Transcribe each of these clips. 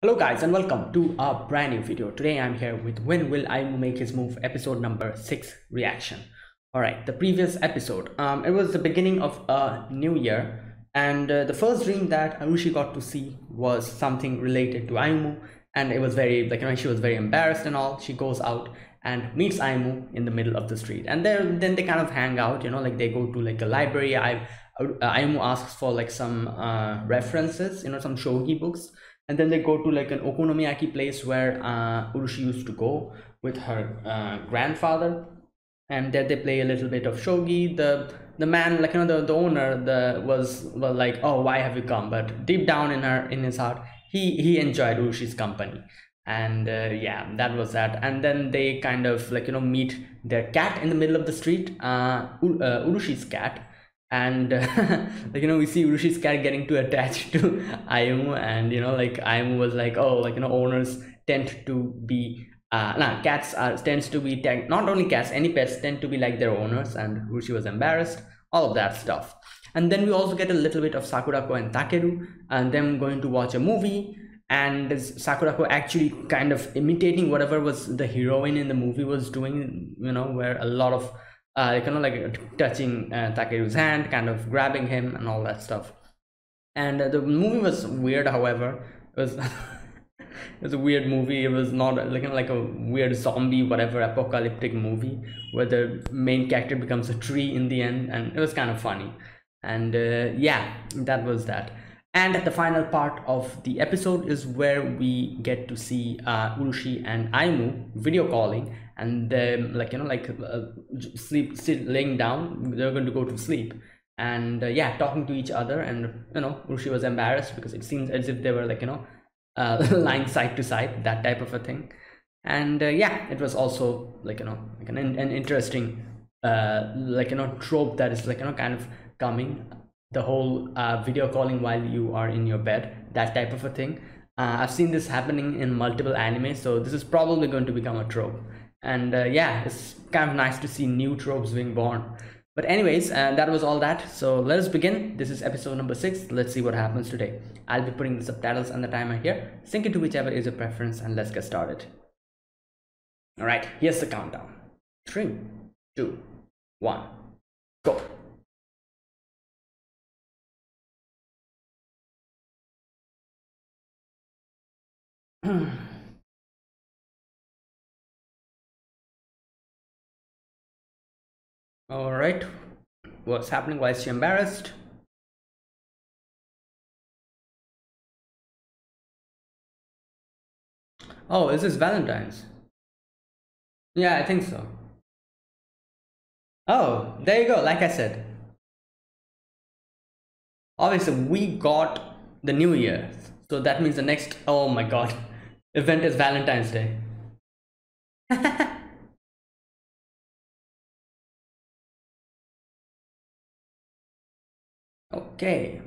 Hello guys and welcome to a brand new video. Today I'm here with When Will Ayumu Make His Move episode number 6 reaction. Alright, the previous episode, it was the beginning of a new year, and the first dream that Arushi got to see was something related to Ayumu, and it was very, she was very embarrassed and all. She goes out and meets Ayumu in the middle of the street, and then they kind of hang out, like they go to like a library. Ayumu asks for like some references, some shogi books, and then they go to like an okonomiyaki place where Urushi used to go with her grandfather, and there they play a little bit of shogi. The man, the owner, was like, oh, why have you come? But deep down in his heart, he enjoyed Urushi's company. And yeah, that was that. And then they kind of meet their cat in the middle of the street, Urushi's cat. And we see Urushi's cat getting too attached to Ayumu, and Ayumu was like, oh, owners tend to be nah, cats are tends to be not only cats, any pets tend to be like their owners, and Urushi was embarrassed, all of that stuff. And then we also get a little bit of Sakurako and Takeru and them going to watch a movie, and Sakurako actually kind of imitating whatever was the heroine in the movie was doing, where a lot of touching Takeru's hand, kind of grabbing him and all that stuff. And the movie was weird, however. It was it was a weird movie. It was not like a weird zombie whatever apocalyptic movie where the main character becomes a tree in the end, and it was kind of funny. And yeah, that was that. And the final part of the episode is where we get to see Urushi and Aimu video calling, and them sleep, laying down. They're going to go to sleep, and yeah, talking to each other. And Urushi was embarrassed because it seems as if they were lying side to side, that type of a thing. And yeah, it was also an interesting trope that is kind of coming, the whole video calling while you are in your bed, that type of a thing. I've seen this happening in multiple anime, so this is probably going to become a trope. And yeah, it's kind of nice to see new tropes being born. But anyways, that was all that. So let us begin. This is episode number 6. Let's see what happens today. I'll be putting the subtitles and the timer here. Sync it to whichever is your preference, and let's get started. All right, here's the countdown. 3, 2, 1, go. All right, what's happening? Why is she embarrassed? Oh, is this Valentine's? Yeah, I think so. Oh, there you go. Like I said, obviously we got the new year, so that means the next, oh my god, event is Valentine's Day. Okay.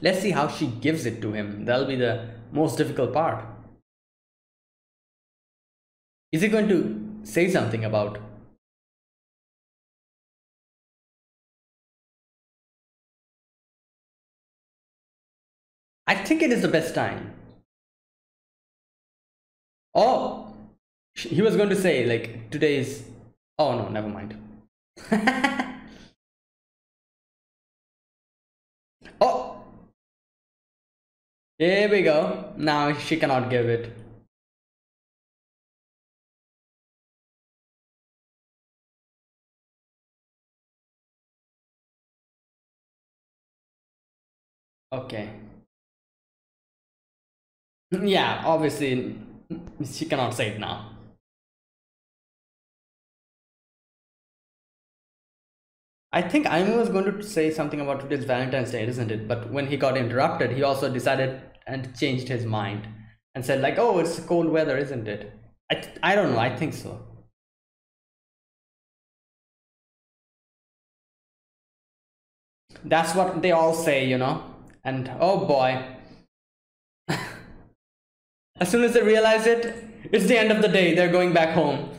Let's see how she gives it to him. That'll be the most difficult part. Is he going to say something about? I think it is the best time. Oh, he was going to say like today's. Oh no, never mind. Oh, here we go. Now she cannot give it. Okay. Yeah, obviously she cannot say it now. I think Aimu was going to say something about today's Valentine's Day, isn't it? But when he got interrupted, he also decided and changed his mind and said like, "Oh, it's cold weather, isn't it?" I don't know. I think so. That's what they all say. And oh boy, as soon as they realize it, it's the end of the day. They're going back home.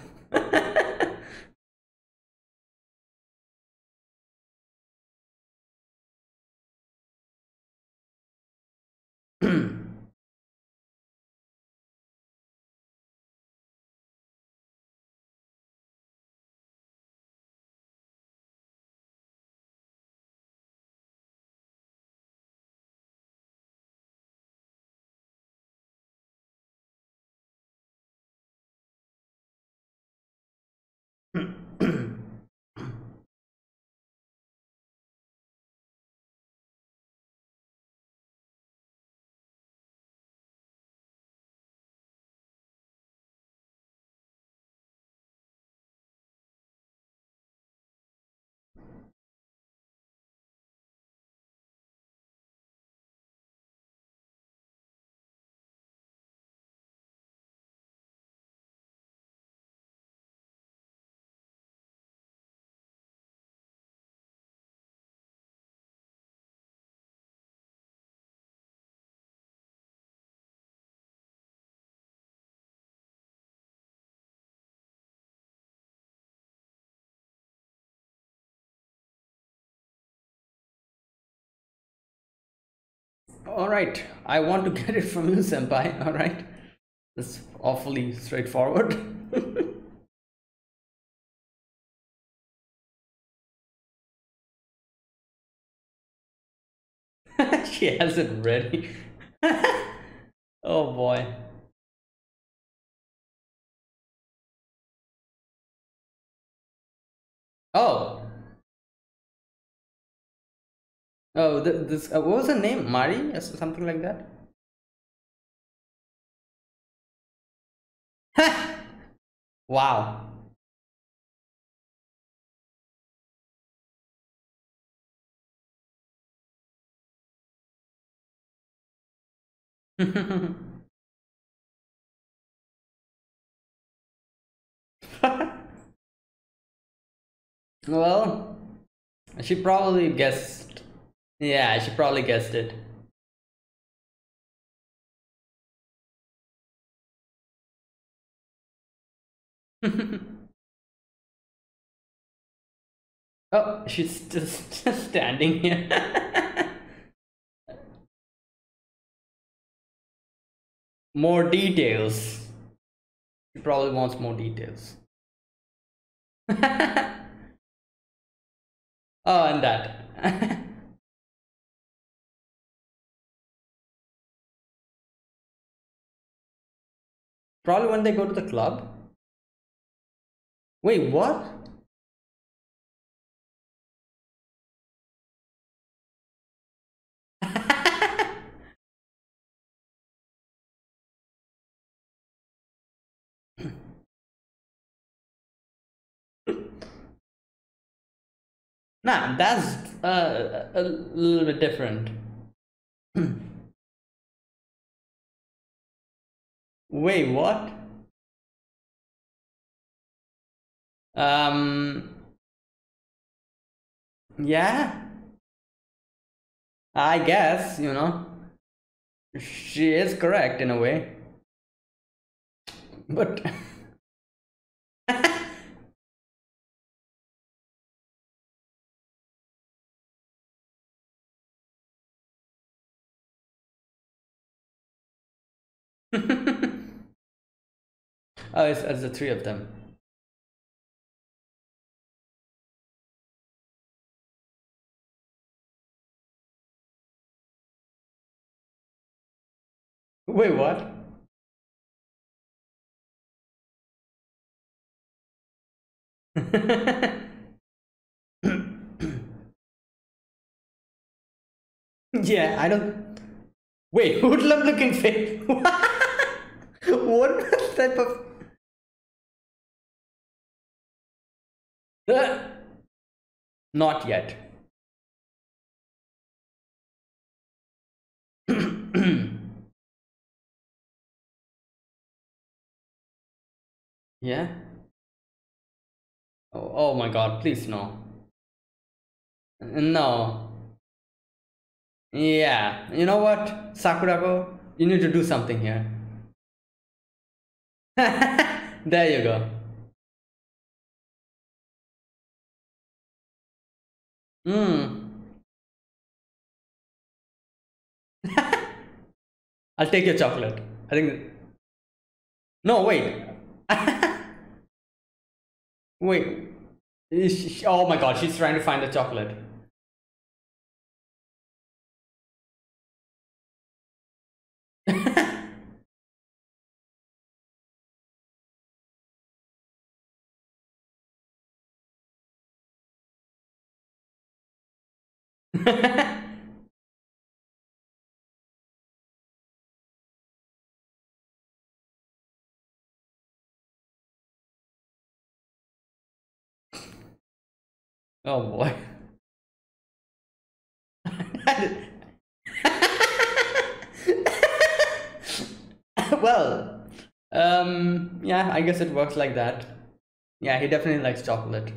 All right, I want to get it from you, senpai. All right, that's awfully straightforward. She has it ready. Oh boy. Oh, oh, this what was her name? Mari, or something like that. Wow. Well, she probably guessed. Yeah, she probably guessed it. Oh, she's just standing here. More details. She probably wants more details. Oh, and that. Probably when they go to the club. Wait, what? Nah, that's a little bit different. Wait, what? Um, yeah, I guess, she is correct in a way. But oh, it's the three of them. Wait, what? Yeah, I don't. Wait, hoodlum looking face. What type of. Not yet. Yeah? Oh, oh my god, please no. No. Yeah, you know what, Sakurako? You need to do something here. There you go. Hmm. I'll take your chocolate. I think. No, wait. Wait. Oh my god, she's trying to find the chocolate. Oh boy. Well, yeah, I guess it works like that. Yeah, he definitely likes chocolate.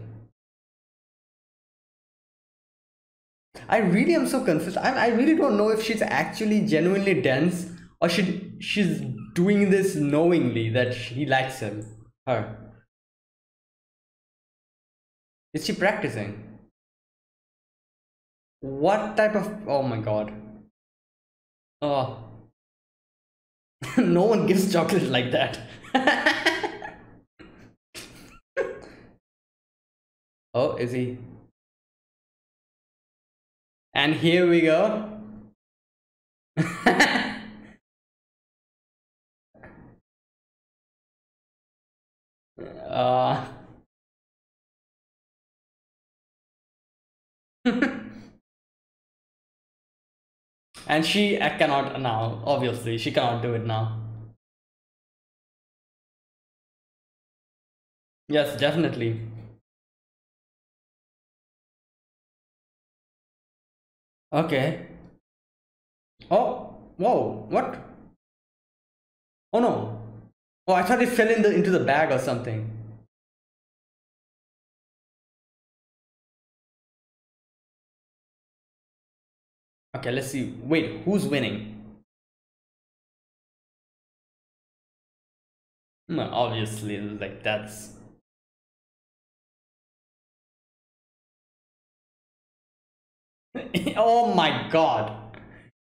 I really am so confused. I really don't know if she's actually genuinely dense or she's doing this knowingly that he likes him. Her. Is she practicing? What type of. Oh my god. Oh, no one gives chocolate like that. Oh, is he? And here we go. uh, and she cannot now. Obviously, she cannot do it now. Yes, definitely. Okay. Oh, whoa, what? Oh no. Oh, I thought it fell in the into the bag or something. Okay, let's see. Wait, who's winning? Obviously, like that's. Oh my god.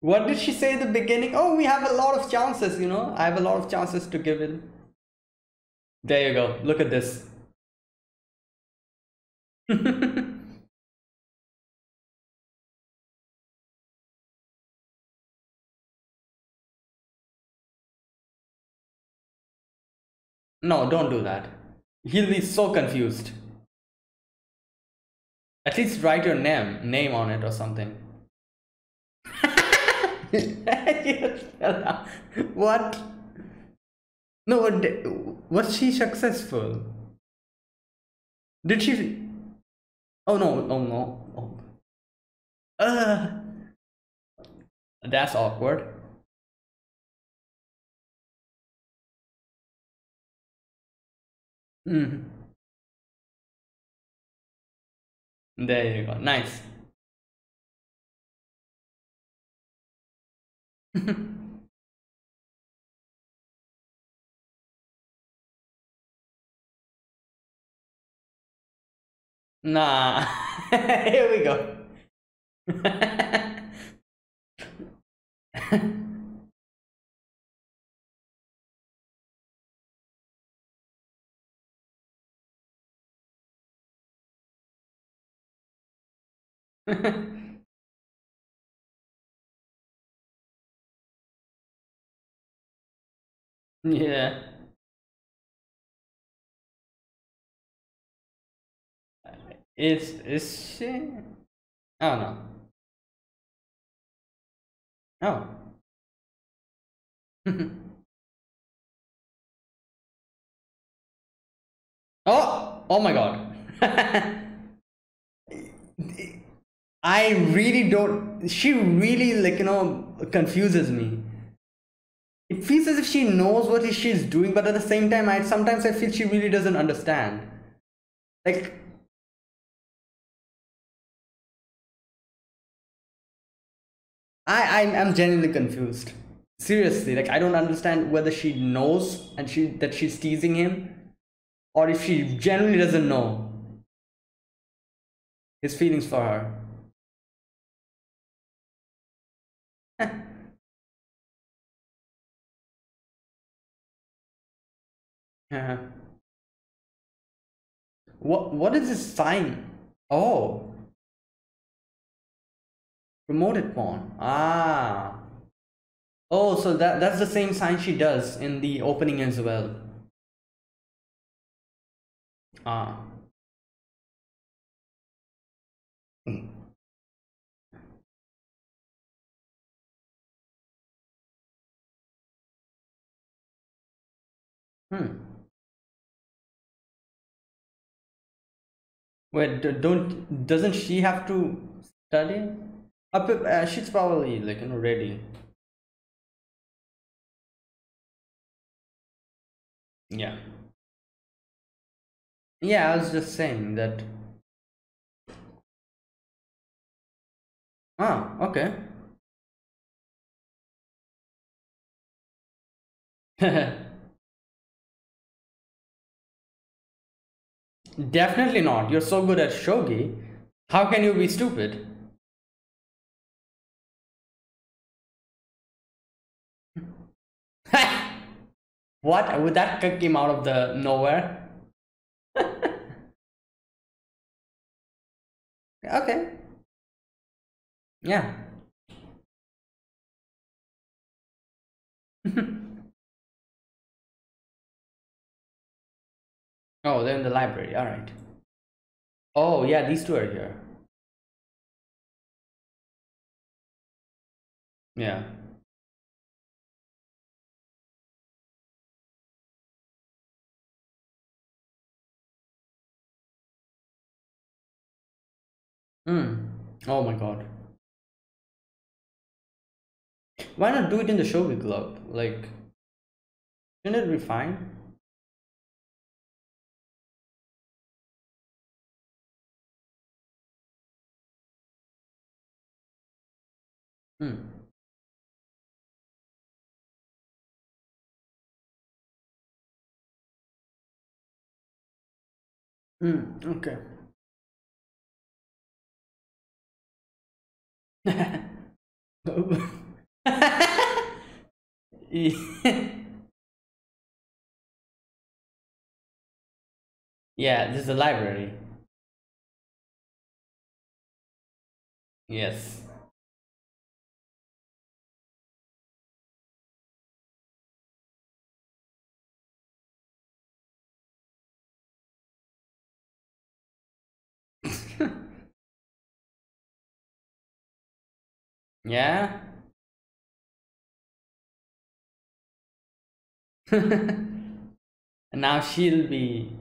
What did she say in the beginning? Oh, we have a lot of chances, you know? I have a lot of chances to give it. There you go. Look at this. No, don't do that. He'll be so confused. At least write your name on it or something. What? No, was she successful? Did she? Oh no! Oh no! Oh. That's awkward. Mm. There you go. Nice. Nah. Here we go. Yeah. Is she? Oh no. Oh. Oh. Oh my god. I really don't. She really, like, confuses me. It feels as if she knows what she's doing, but at the same time, I sometimes I feel she really doesn't understand. Like, I'm genuinely confused. Seriously, like I don't understand whether she knows and she's teasing him, or if she genuinely doesn't know his feelings for her. Uh, what is this sign? Oh, promoted porn. Ah. Oh, so that's the same sign she does in the opening as well. Ah. Hmm. Wait, don't doesn't she have to study? She's probably like ready. Yeah. Yeah, I was just saying that. Ah, okay. Definitely not. You're so good at shogi. How can you be stupid? What? Would that came out of the nowhere? Okay. Yeah. Oh, they're in the library. All right. Oh, yeah, these two are here. Yeah. Hmm. Oh my God. Why not do it in the Shogi Club? Like, shouldn't it be fine? Hmm. Hmm. Okay. Yeah, this is a library. Yes. Yeah. Now she'll be.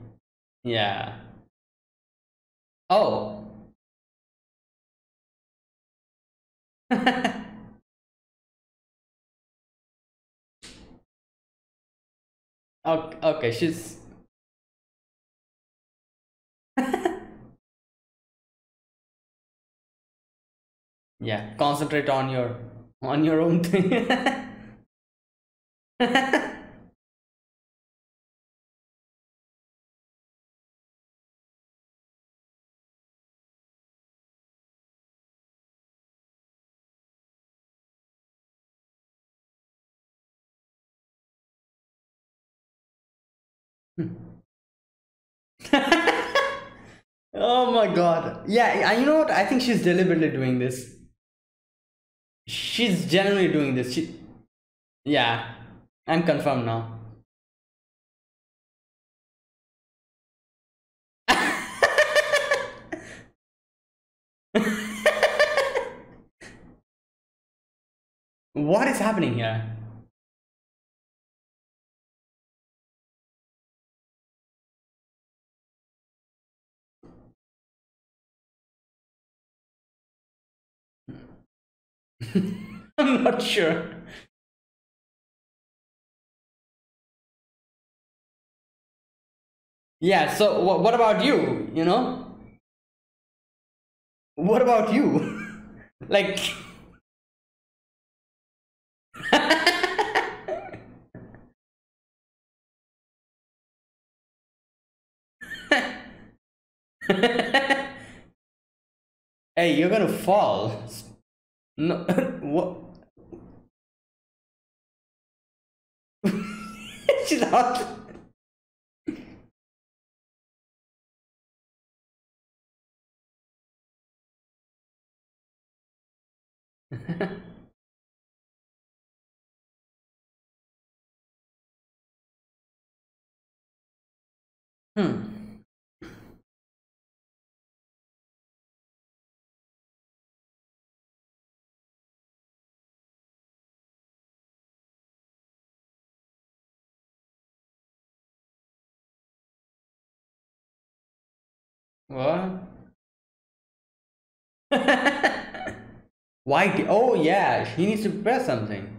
Yeah. Oh. Okay, okay, she's. Yeah, concentrate on your own thing. Oh my God. Yeah, you know what? I think she's deliberately doing this. She's genuinely doing this. Yeah, I'm confirmed now. What is happening here? I'm not sure. Yeah, so what about you? You know? What about you? Like, hey, you're gonna fall. No, what? She's out. Hmm. What? Why? Oh yeah, he needs to prepare something.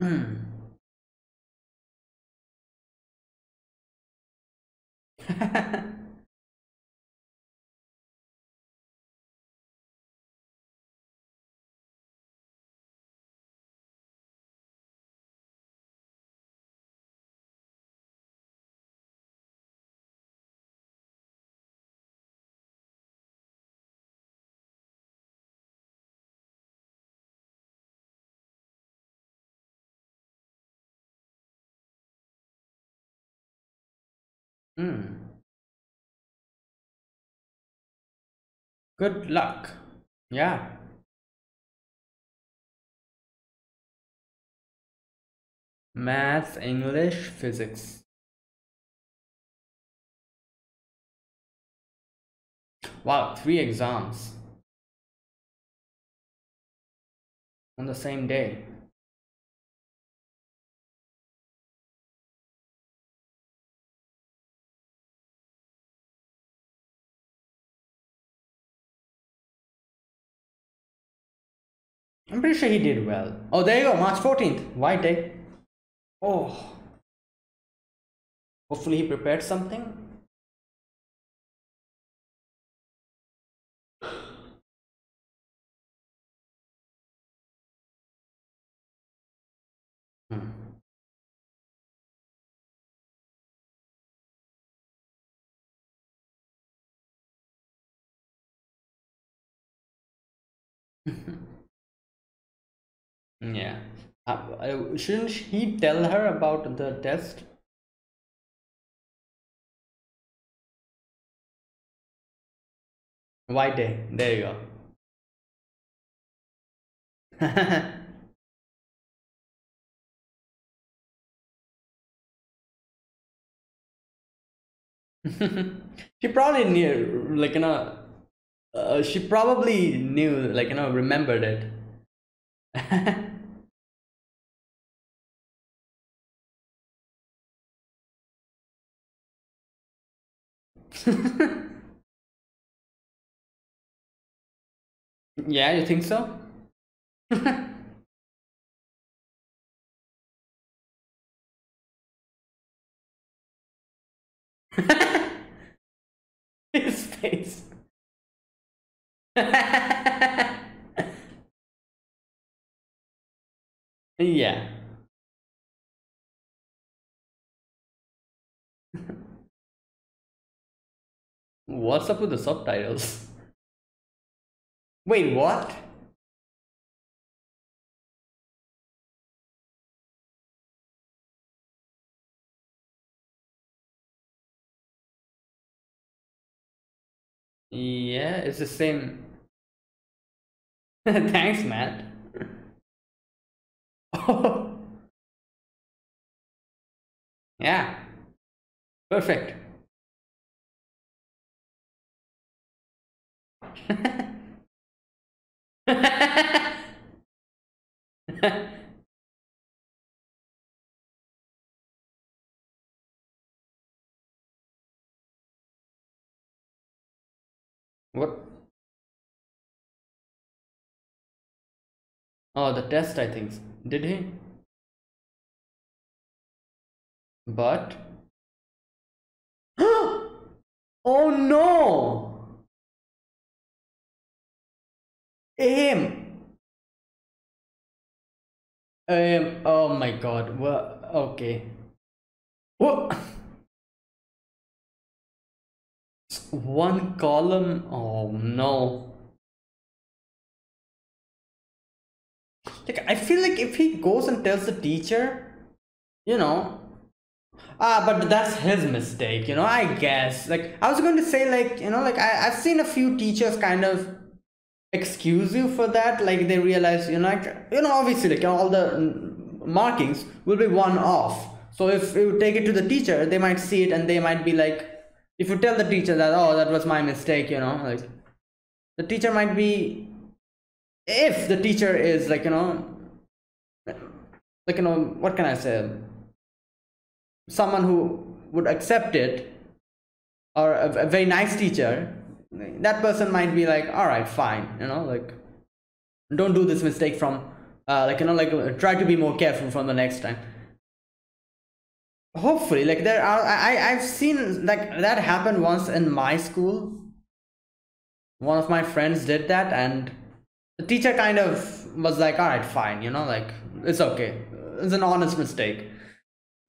Hmm. Hmm. Good luck. Yeah. Maths, English, physics. Wow, 3 exams on the same day. I'm pretty sure he did well. Oh, there you go, March 14th, White Day. Oh, hopefully he prepared something. Hmm. Yeah. Shouldn't he tell her about the test? White Day, there you go. She probably knew, like, she probably knew, like, remembered it. Yeah, you think so? His face. Yeah. What's up with the subtitles? Wait, what? Yeah, it's the same. Thanks, Matt. Oh, yeah, perfect. What? Oh, the test, I think. Did he? But. Oh no! Aim! Oh my god. Well, okay. What? One column? Oh no. Like, I feel like if he goes and tells the teacher, you know, but that's his mistake, I guess. Like, I was going to say, like, like, I've seen a few teachers kind of excuse you for that. Like, they realize, like, obviously, like, all the markings will be one off. So if you take it to the teacher, they might see it and they might be like, if you tell the teacher that, oh, that was my mistake, like, the teacher might be, if the teacher is like, like, what can I say, someone who would accept it, or a very nice teacher, that person might be like, all right, fine, like, don't do this mistake from, like, like, try to be more careful from the next time. Hopefully, like, there are, I've seen like that happen once in my school. One of my friends did that, and the teacher kind of was like, all right, fine, like, it's okay, it's an honest mistake.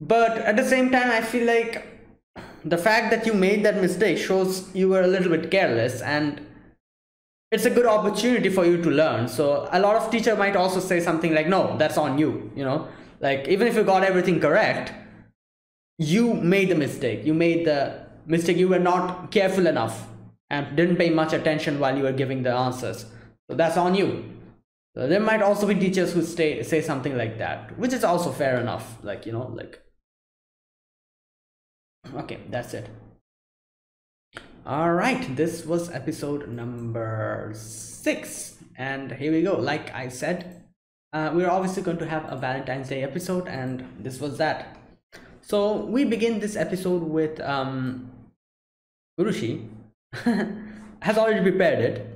But at the same time, I feel like the fact that you made that mistake shows you were a little bit careless, and it's a good opportunity for you to learn. So a lot of teacher might also say something like, no, that's on you, like, even if you got everything correct, you made the mistake, you made the mistake, you were not careful enough and didn't pay much attention while you were giving the answers. So that's on you. So there might also be teachers who say something like that, which is also fair enough. Like, you know, like, okay, that's it. All right, this was episode number 6, and here we go. Like I said, we're obviously going to have a Valentine's Day episode, and this was that. So we begin this episode with Urushi has already prepared it,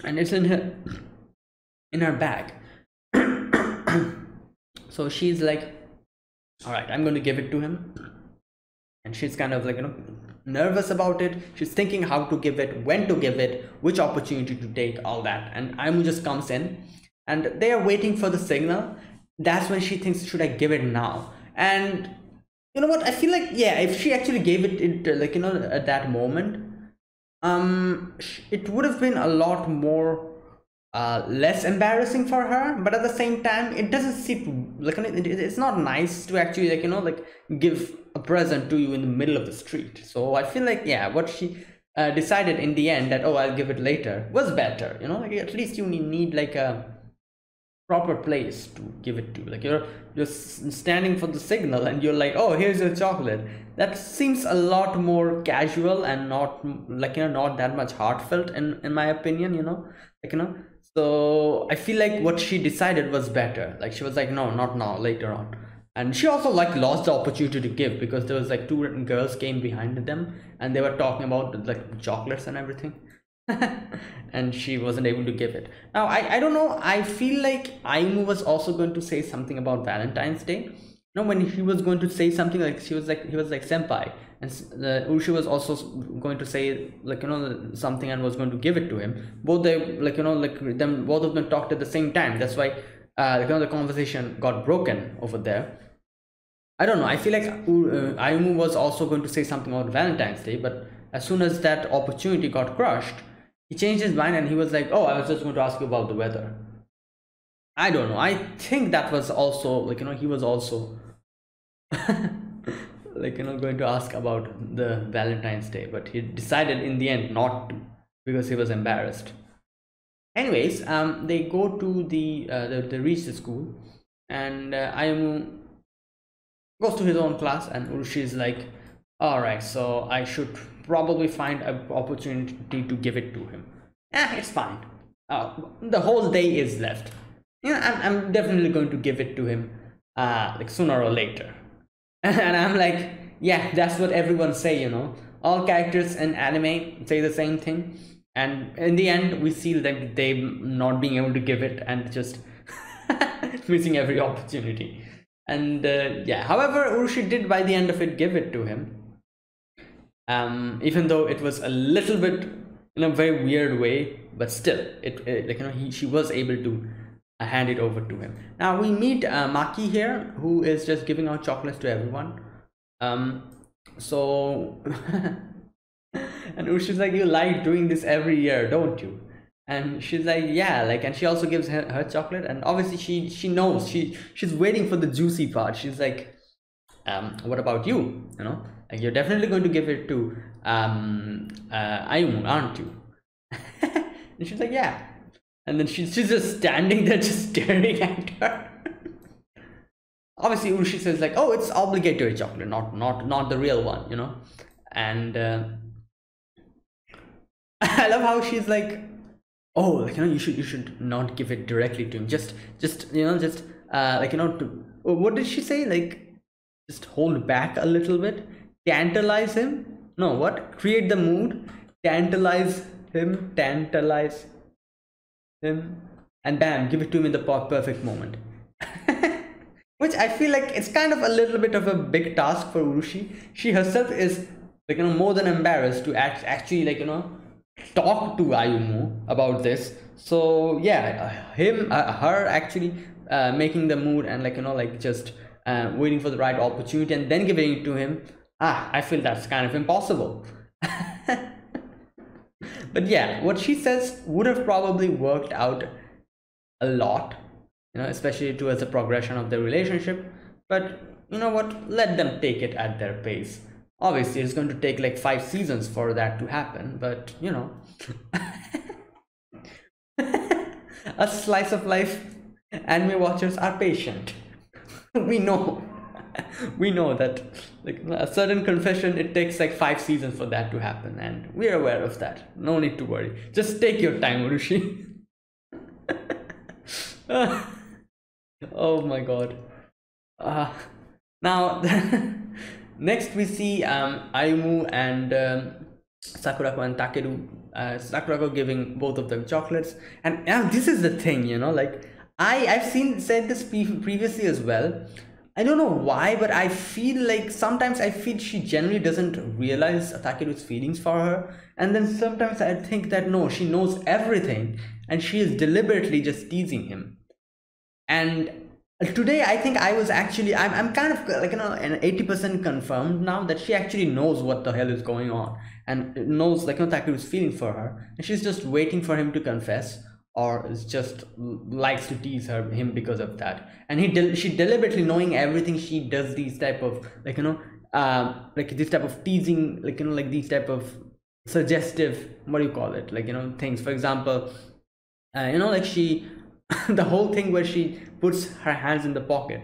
and it's in her bag. So she's like, all right, I'm going to give it to him, and she's kind of like, you know, nervous about it. She's thinking how to give it, when to give it, which opportunity to take, all that. And Ayumu just comes in, and they are waiting for the signal. That's when she thinks, should I give it now? And you know what, I feel like, yeah, if she actually gave it like, you know, at that moment, it would have been a lot more less embarrassing for her. But at the same time, it doesn't seem like, it's not nice to actually, like, you know, like, give a present to you in the middle of the street. So I feel like, yeah, what she decided in the end, that, oh, I'll give it later, was better. You know, like, at least you need like a proper place to give it to. Like, you're just standing for the signal and you're like, oh, here's your chocolate. That seems a lot more casual and not, like, you know, not that much heartfelt in my opinion, you know, like, you know. So I feel like what she decided was better. Like, she was like, no, not now, later on. And she also like lost the opportunity to give, because there was like 2 girls came behind them and they were talking about like chocolates and everything. And she wasn't able to give it. Now I don't know, I feel like Ayumu was also going to say something about Valentine's Day. You know, when he was going to say something, like, he was like senpai, and Urushi was also going to say, like, you know, something, and was going to give it to him. Both they, like, you know, like, them, both of them talked at the same time. That's why you know, the conversation got broken over there. I don't know, I feel like Ayumu was also going to say something about Valentine's Day, but as soon as that opportunity got crushed, he changed his mind and he was like, oh, I was just going to ask you about the weather. I don't know, I think that was also, like, you know, he was also like, you know, going to ask about the Valentine's Day, but he decided in the end not to, because he was embarrassed. Anyways, they go to they reach the school, and Ayumu goes to his own class, and Urushi is like, all right, so I should probably find an opportunity to give it to him. It's fine. The whole day is left. Yeah, I'm definitely going to give it to him, like, sooner or later. And I'm like, yeah, that's what everyone say, you know. All characters in anime say the same thing, and in the end, we see like they not being able to give it and just missing every opportunity. And yeah, however, Urushi did by the end of it give it to him, even though it was a little bit in a very weird way, but still, it like, you know, she was able to hand it over to him. Now we meet Maki here, who is just giving out chocolates to everyone. So and Urushi's like, you like doing this every year, don't you? And she's like, yeah, like, and she also gives her chocolate, and obviously she knows, she's waiting for the juicy part. She's like, what about you? You know, like, you're definitely going to give it to Ayumu, aren't you? And she's like, yeah. And then she's just standing there, just staring at her. Obviously, Urushi says like, oh, it's obligatory chocolate, not the real one, you know. And I love how she's like, oh, like, you know, you should not give it directly to him. Just you know, just like, you know, what did she say? Like, just hold back a little bit, tantalize him. No, what? Create the mood, tantalize him, and bam, give it to him in the perfect moment. Which I feel like it's kind of a little bit of a big task for Urushi. She herself is, like, you know, more than embarrassed to actually, like, you know, talk to Ayumu about this. So yeah, her actually making the mood and, like, you know, like, just waiting for the right opportunity and then giving it to him, I feel that's kind of impossible. But yeah, what she says would have probably worked out a lot, you know, especially towards the progression of the relationship. But you know what, let them take it at their pace. Obviously it's going to take like 5 seasons for that to happen, but you know. A slice of life. Anime watchers are patient. We know. We know that like a certain confession, it takes like 5 seasons for that to happen, and we're aware of that. No need to worry, just take your time, Urushi. Oh my god. Now next we see Ayumu and Sakurako and Takeru. Sakurako giving both of them chocolates, and this is the thing, you know, like I've said this previously as well. I don't know why, but I feel like sometimes I feel she generally doesn't realize Takeru's feelings for her, and then sometimes I think that no, she knows everything and she is deliberately just teasing him. And today I think I'm kind of like, you know, an 80% confirmed now that she actually knows what the hell is going on, and knows like, you know, Takeru's feeling for her, and she's just waiting for him to confess, or is just likes to tease him because of that. And she deliberately, knowing everything, she does these type of like, you know, like this type of teasing, like, you know, like these type of suggestive, what do you call it, like, you know, things. For example, you know, like she the whole thing where she puts her hands in the pocket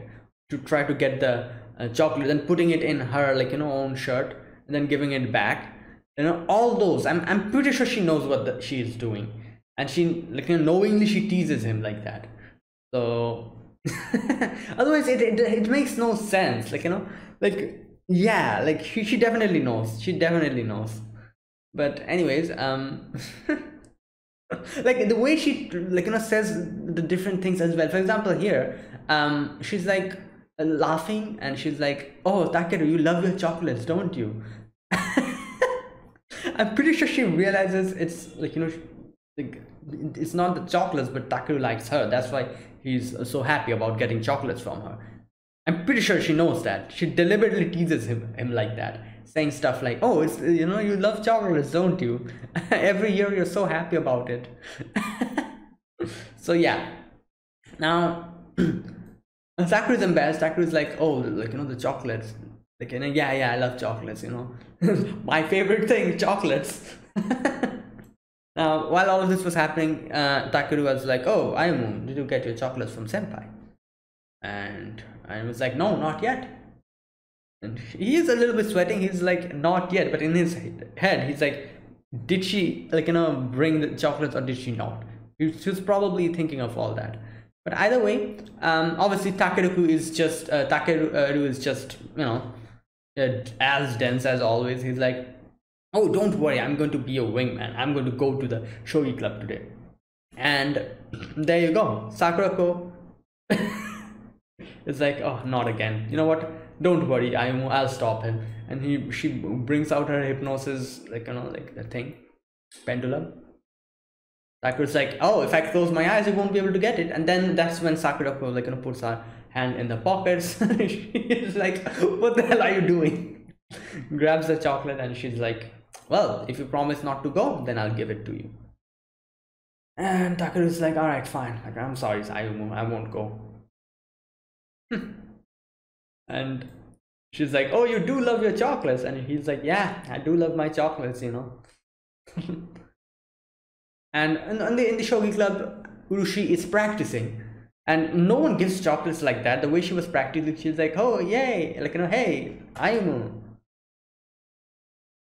to try to get the chocolate, and putting it in her, like, you know, own shirt, and then giving it back, you know, all those, I'm pretty sure she knows what she is doing, and she, like, you know, knowingly she teases him like that. So otherwise it makes no sense, like, you know, like, yeah, like she definitely knows. But anyways, like the way she, like, you know, says the different things as well. For example, here she's like laughing, and she's like, oh, Takeru, you love your chocolates, don't you? I'm pretty sure she realizes it's like, you know, like it's not the chocolates, but Takeru likes her. That's why he's so happy about getting chocolates from her. I'm pretty sure she knows that. She deliberately teases him like that, saying stuff like, oh, it's, you know, you love chocolates, don't you? Every year you're so happy about it. So yeah. Now Sakuru's embarrassed. Sakuru's like, oh, like, you know, the chocolates, like, you know, yeah, I love chocolates, you know. My favorite thing, chocolates. Now, while all of this was happening, Takeru was like, oh, Ayumu, did you get your chocolates from Senpai? And I was like, no, not yet. And he is a little bit sweating. He's like, not yet. But in his head, he's like, did she, like, you know, bring the chocolates, or did she not? He was probably thinking of all that. But either way, obviously Takeru is just, you know, as dense as always. He's like, oh, don't worry, I'm going to be a wingman. I'm going to go to the shogi club today. And there you go. Sakurako is like, oh, not again. You know what? Don't worry, I'll stop him. And she brings out her hypnosis, like, you know, like the thing, pendulum. Sakuru's like, oh, if I close my eyes, you won't be able to get it. And then that's when Sakurako, like, you know, puts her hand in the pockets. She's like, what the hell are you doing? Grabs the chocolate, and she's like, well, if you promise not to go, then I'll give it to you. And Takeru's like, all right, fine. Like, I'm sorry, Ayumu, I won't go. And she's like, oh, you do love your chocolates. And he's like, yeah, I do love my chocolates, you know. And in the shogi club, Urushi is practicing, and no one gives chocolates like that. The way she was practicing, she's like, oh, yay, like, you know, hey, Ayumu.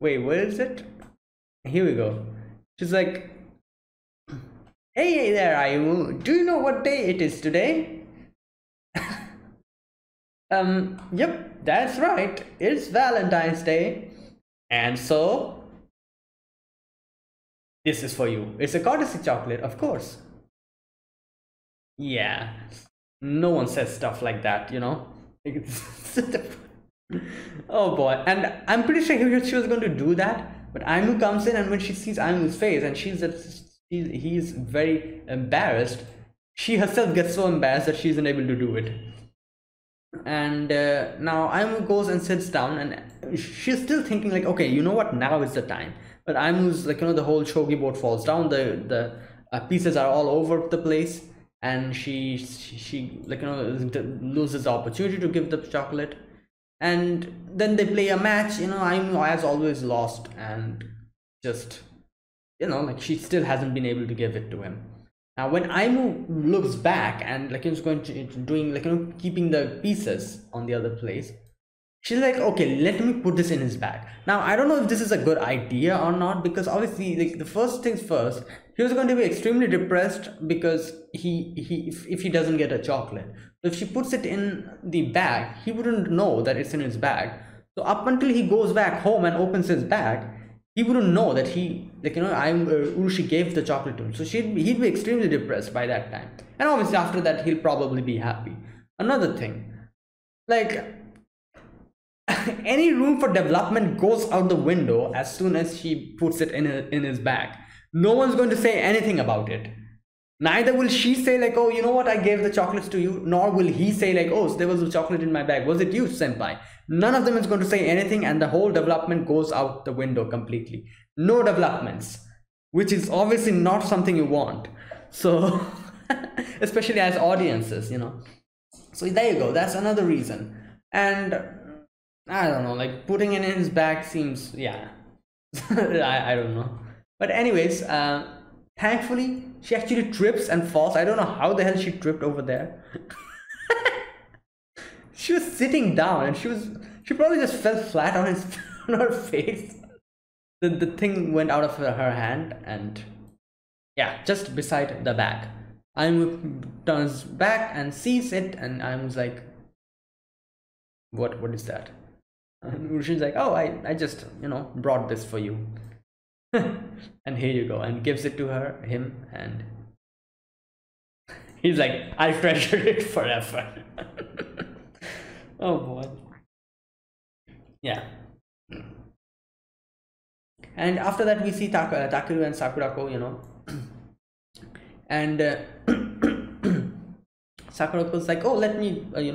Wait, where is it? Here we go. She's like, hey there, Ayumu, do you know what day it is today? Yep, that's right, it's Valentine's Day. And so this is for you. It's a courtesy chocolate, of course. Yeah, no one says stuff like that, you know. Oh boy. And I'm pretty sure she was going to do that, but Ayumu comes in, and when she sees Ayumu's face, and he's very embarrassed, she herself gets so embarrassed that she isn't able to do it. And now Ayumu goes and sits down, and she's still thinking like, okay, you know what, now is the time. But Ayumu's like, you know, the whole shogi board falls down, the pieces are all over the place, and she like, you know, loses the opportunity to give the chocolate. And then they play a match. Ayumu has always lost, and just, like, she still hasn't been able to give it to him. Now when Ayumu looks back and like he's going to doing, like, keeping the pieces on the other place, she's like, okay, let me put this in his bag. Now I don't know if this is a good idea or not, because obviously, like, the first things first, he was going to be extremely depressed because if he doesn't get a chocolate. So if she puts it in the bag, he wouldn't know that it's in his bag. So up until he goes back home and opens his bag, he wouldn't know that Urushi gave the chocolate to him. So he'd be extremely depressed by that time. And obviously after that, he'll probably be happy. Another thing, like, any room for development goes out the window as soon as she puts it in his bag. No one's going to say anything about it. Neither will she say like, oh, you know what, I gave the chocolates to you, nor will he say like, oh, there was a chocolate in my bag. Was it you, senpai? None of them is going to say anything, and the whole development goes out the window completely. No developments, which is obviously not something you want. So, especially as audiences, So there you go. That's another reason. And I don't know, like, putting it in his bag seems, yeah, I don't know. But anyways, thankfully, she actually trips and falls. I don't know how the hell she tripped over there. She was sitting down and she probably just fell flat on her face. The thing went out of her hand, and yeah, just beside the bag. Ayumu turns back and sees it, and Ayumu's like, what is that? And Urushi's like, oh, I just, brought this for you. And here you go, and gives it to him, and he's like, I treasured it forever. Oh boy. Yeah. And after that we see Takeru and Sakurako, and Sakurako's like, oh, let me like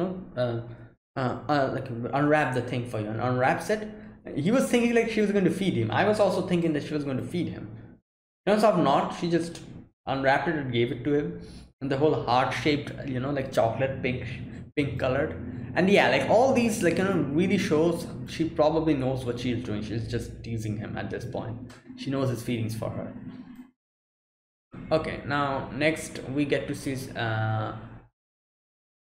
unwrap the thing for you, and unwraps it. He was thinking like she was going to feed him. I was also thinking that she was going to feed him. Turns out not. She just unwrapped it and gave it to him, and the whole heart-shaped, like chocolate pink colored. And yeah, like all these, like, really shows she probably knows what she's doing. She's just teasing him at this point. She knows his feelings for her. Okay, now next we get to see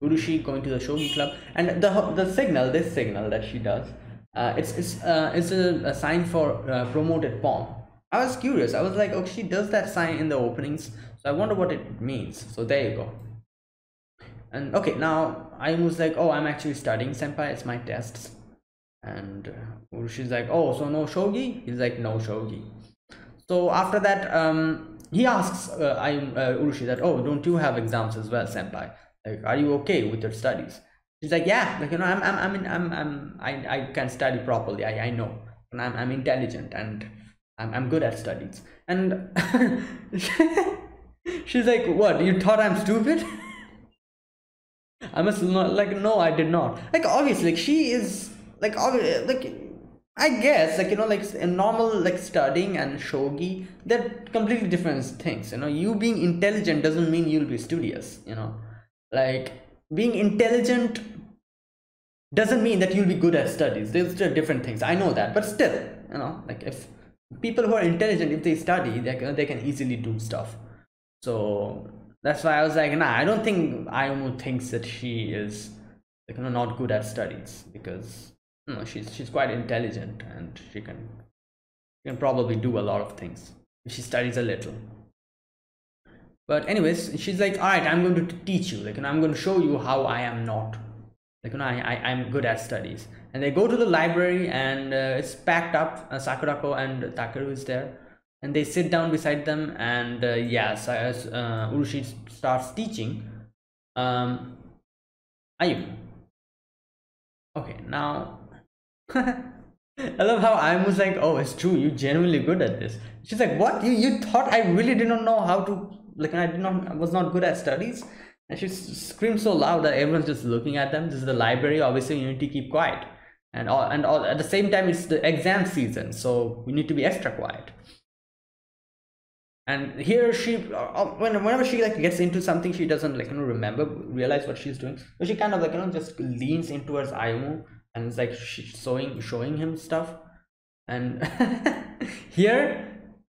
Urushi going to the shogi club, and this signal that she does, it's a sign for promoted pawn. I was curious. I was like, okay, she does that sign in the openings, so I wonder what it means. So there you go. And okay, now I was like, oh, I'm actually studying, senpai, it's my tests. And Urushi's like, oh, so no shogi? He's like, no shogi. So after that, he asks Urushi that, oh, don't you have exams as well, senpai? Like, are you okay with your studies? She's like, yeah, like, I can study properly. I know, and I'm intelligent, and I'm good at studies. And she's like, what? You thought I'm stupid? I must not, like, no, I did not. Like, obviously, like, she is like, like, I guess, like, like a normal, like, studying and shogi, they're completely different things. You being intelligent doesn't mean you'll be studious. Like, being intelligent doesn't mean that you'll be good at studies. There's still different things. I know that, but still, like, if people who are intelligent, if they study, they can easily do stuff. So that's why I was like, nah, I don't think Ayumu thinks that she is, like, not good at studies, because she's quite intelligent, and she can probably do a lot of things if she studies a little. But anyways, she's like, all right, I'm going to teach you, like, I'm going to show you how I am not, like, I'm good at studies. And they go to the library, and it's packed up. Sakurako and Takeru is there, and they sit down beside them, and yes, as Urushi starts teaching Ayumu. Okay, now I love how Ayumu's like, oh, it's true, you're genuinely good at this. She's like, what? You thought I really did not know how to, like, I was not good at studies? And she screams so loud that everyone's just looking at them. This is the library, obviously you need to keep quiet. And at the same time, it's the exam season, so we need to be extra quiet. And here she, whenever she, like, gets into something, she doesn't, like, realize what she's doing. So she kind of, like, just leans in towards Ayumu, and it's like she's showing him stuff, and here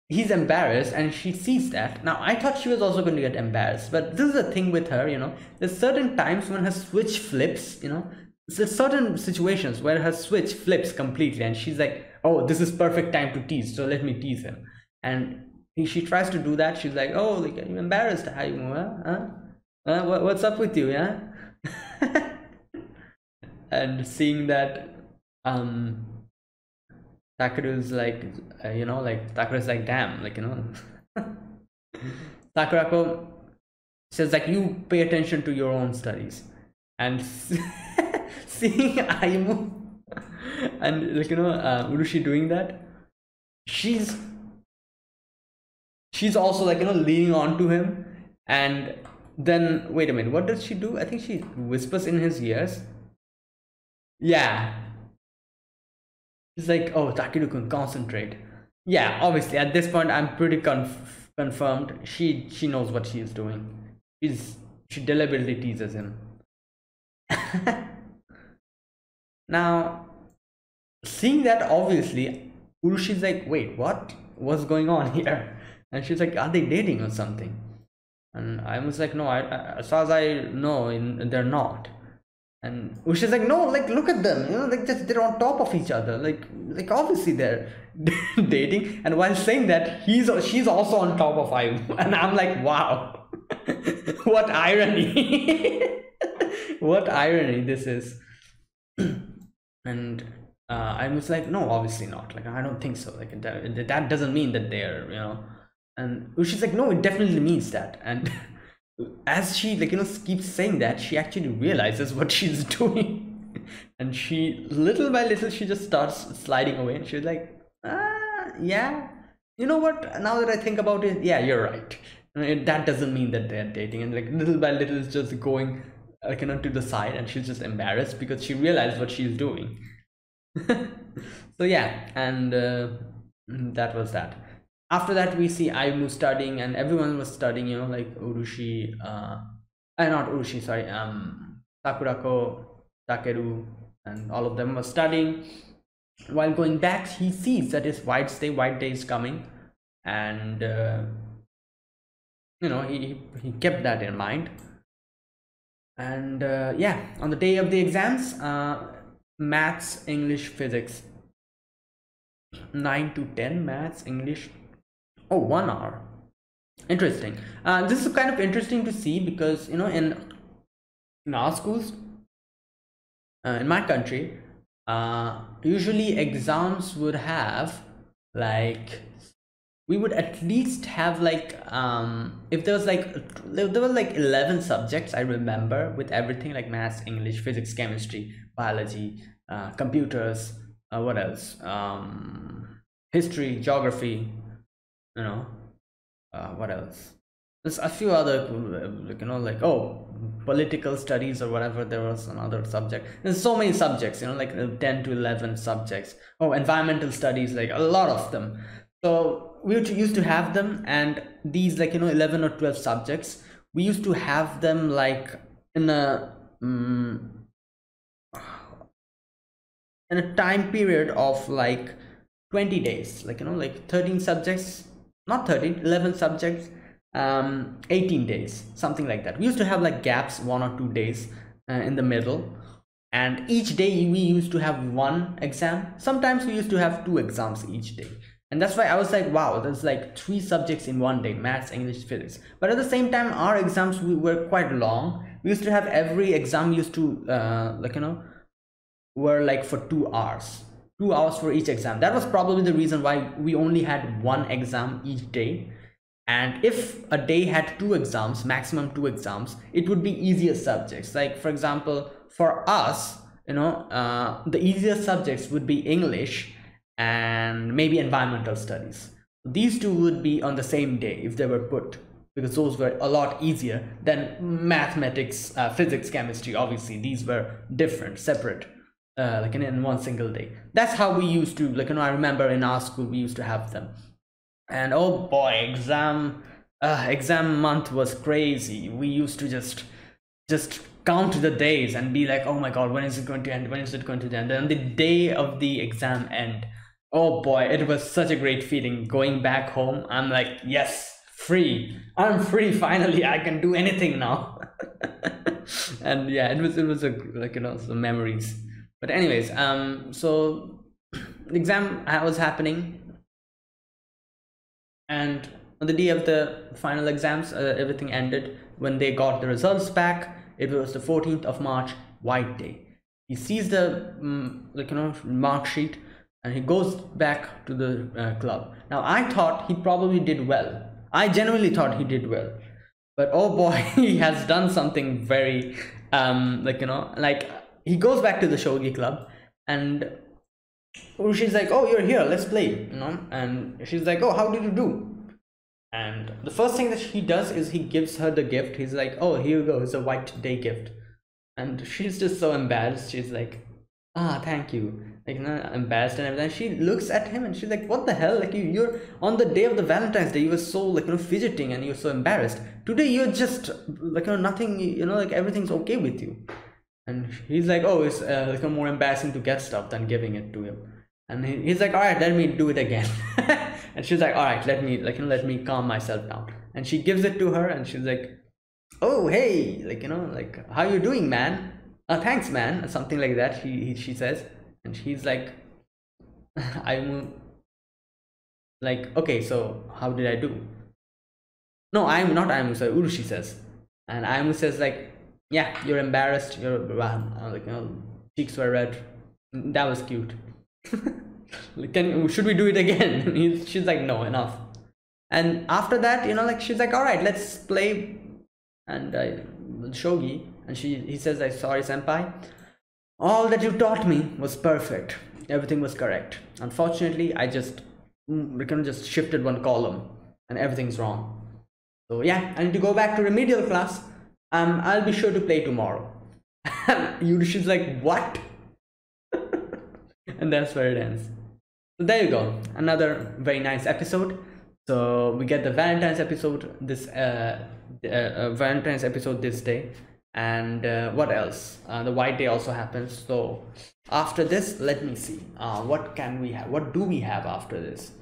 he's embarrassed and she sees that. Now I thought she was also going to get embarrassed, but this is the thing with her, you know, there's certain times when her switch flips, you know, there's certain situations where her switch flips completely and she's like, oh, this is perfect time to tease, so let me tease him. And she tries to do that. She's like, oh, like, are you embarrassed, Ayumu? What's up with you? Yeah. And seeing that Takeru's like, you know, like Takeru's like, damn, like, you know, Sakurako says like, you pay attention to your own studies. And seeing Ayumu and like, you know, Urushi doing that, she's also like, you know, leaning on to him. And then wait a minute, what does she do? I think she whispers in his ears. Yeah, she's like, oh, Takeru can concentrate. Yeah, obviously at this point I'm pretty confirmed she knows what she is doing. She deliberately teases him. Now seeing that, obviously Urushi's like, wait, what's going on here? And she's like, are they dating or something? And I was like, no, I as far as I know, they're not. And Urushi's like, no, like, look at them, you know, like, they're on top of each other, like obviously they're dating. And while saying that, she's also on top of Ayumu. And I'm like, wow. What irony. What irony this is. And I was like, no, obviously not, like, I don't think so, like, that doesn't mean that they're, you know. And she's like, no, it definitely means that. And as she, like, you know, keeps saying that, she actually realizes what she's doing. And she, little by little, she just starts sliding away. And she's like, yeah, you know what, now that I think about it, yeah, you're right. That doesn't mean that they're dating. And like, little by little, it's just going, like, you know, to the side. And she's just embarrassed because she realized what she's doing. So yeah, and that was that. After that, we see Ayumu studying, and everyone was studying, you know, like Urushi, not Urushi, sorry, Sakurako, Takeru, and all of them were studying. While going back, he sees that his white day is coming, and you know, he kept that in mind. And yeah, on the day of the exams, maths, English, physics, 9 to 10, maths, English. Oh, 1 hour. Interesting. This is kind of interesting to see because, you know, in our schools, in my country, usually exams would have like, we would at least have like, if there was like 11 subjects, I remember, with everything like maths, English, physics, chemistry, biology, computers, what else, history, geography, you know, what else, there's a few other, like, you know, like, oh, political studies or whatever, there was another subject. There's so many subjects, you know, like 10 to 11 subjects. Oh, environmental studies, like a lot of them. So we used to have them, and these, like, you know, 11 or 12 subjects, we used to have them like in a time period of like 20 days, like, you know, like 13 subjects, not 13, 11 subjects, 18 days, something like that. We used to have like gaps, 1 or 2 days in the middle, and each day we used to have 1 exam. Sometimes we used to have 2 exams each day. And that's why I was like, wow, there's like 3 subjects in 1 day, maths, English, physics. But at the same time, our exams were quite long. We used to have every exam used to like, you know, were like for 2 hours. 2 hours for each exam. That was probably the reason why we only had 1 exam each day. And if a day had 2 exams, maximum 2 exams, it would be easier subjects. Like, for example, for us, you know, the easier subjects would be English and maybe environmental studies. These 2 would be on the same day if they were put, because those were a lot easier than mathematics, physics, chemistry. Obviously, these were different, separate. Like in 1 single day. That's how we used to, like, you know, I remember in our school we used to have them. And oh boy, exam month was crazy. We used to just just count the days and be like, oh my god, when is it going to end, when is it going to end? And the day of the exam end, oh boy, it was such a great feeling. Going back home, I'm like, yes, free, I'm free, finally, I can do anything now. And yeah, it was a, like, you know, some memories. But anyways, so the exam was happening, and on the day of the final exams, everything ended. When they got the results back, it was the 14th of March, White Day. He sees the like, you know, mark sheet, and he goes back to the club. Now I thought he probably did well. I genuinely thought he did well, but oh boy, he has done something very like, you know, like, he goes back to the shogi club, and she's like, oh, you're here, let's play, you know. And she's like, oh, how did you do? And the first thing that he does is he gives her the gift. He's like, oh, here you go, it's a White Day gift. And she's just so embarrassed. She's like, ah, thank you, like, you know, embarrassed and everything. She looks at him and she's like, what the hell, like, you're on the day of the Valentine's Day, you were so, like, you know, fidgeting and you're so embarrassed. Today you're just like, you know, nothing, you know, like, everything's okay with you. And he's like, oh, it's like, more embarrassing to get stuff than giving it to him. And he's like, all right, let me do it again. And she's like, all right, let me, like, you know, let me calm myself down. And she gives it to her, and she's like, oh, hey, like, you know, like, how you doing, man? Thanks, man, something like that. She says, and she's like, I'm like, okay, so how did I do? No, I'm not Ayumu, sorry, Urushi says. And Ayumu says, like, yeah, you're embarrassed, you're like, you know, cheeks were red. That was cute. Should we do it again? She's like, no, enough. And after that, you know, like, she's like, all right, let's play and shogi. And he says, like, sorry, senpai, all that you taught me was perfect, everything was correct. Unfortunately, I just shifted one column and everything's wrong. So yeah, I need to go back to remedial class. I'll be sure to play tomorrow. She's like, what? And that's where it ends. So there you go, another very nice episode. So we get the Valentine's episode this Valentine's episode this day. And what else? The White Day also happens. So after this, let me see, what can we have, what do we have after this?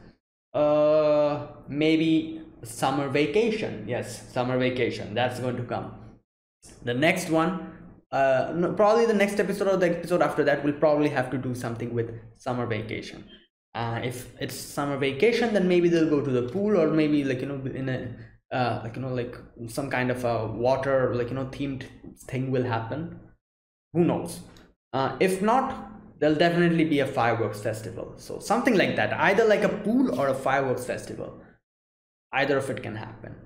Maybe summer vacation. Yes, summer vacation, that's going to come. The next one, no, probably the next episode or the episode after that, will probably have to do something with summer vacation. If it's summer vacation, then maybe they'll go to the pool, or maybe, like, you know, in a like, you know, like, some kind of a water, like, you know, themed thing will happen. Who knows? If not, there'll definitely be a fireworks festival. So something like that, either like a pool or a fireworks festival. Either of it can happen,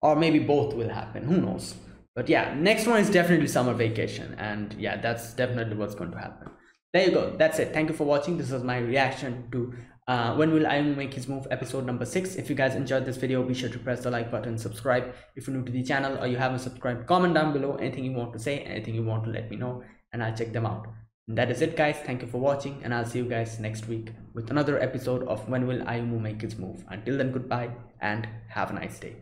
or maybe both will happen. Who knows? But yeah, next one is definitely summer vacation, and yeah, that's definitely what's going to happen. There you go, that's it. Thank you for watching. This was my reaction to When Will Ayumu Make His Move episode number 6. If you guys enjoyed this video, be sure to press the like button, subscribe if you're new to the channel or you haven't subscribed. Comment down below anything you want to say, anything you want to let me know, and I'll check them out. And that is it, guys. Thank you for watching, and I'll see you guys next week with another episode of When Will Ayumu Make His Move. Until then, goodbye and have a nice day.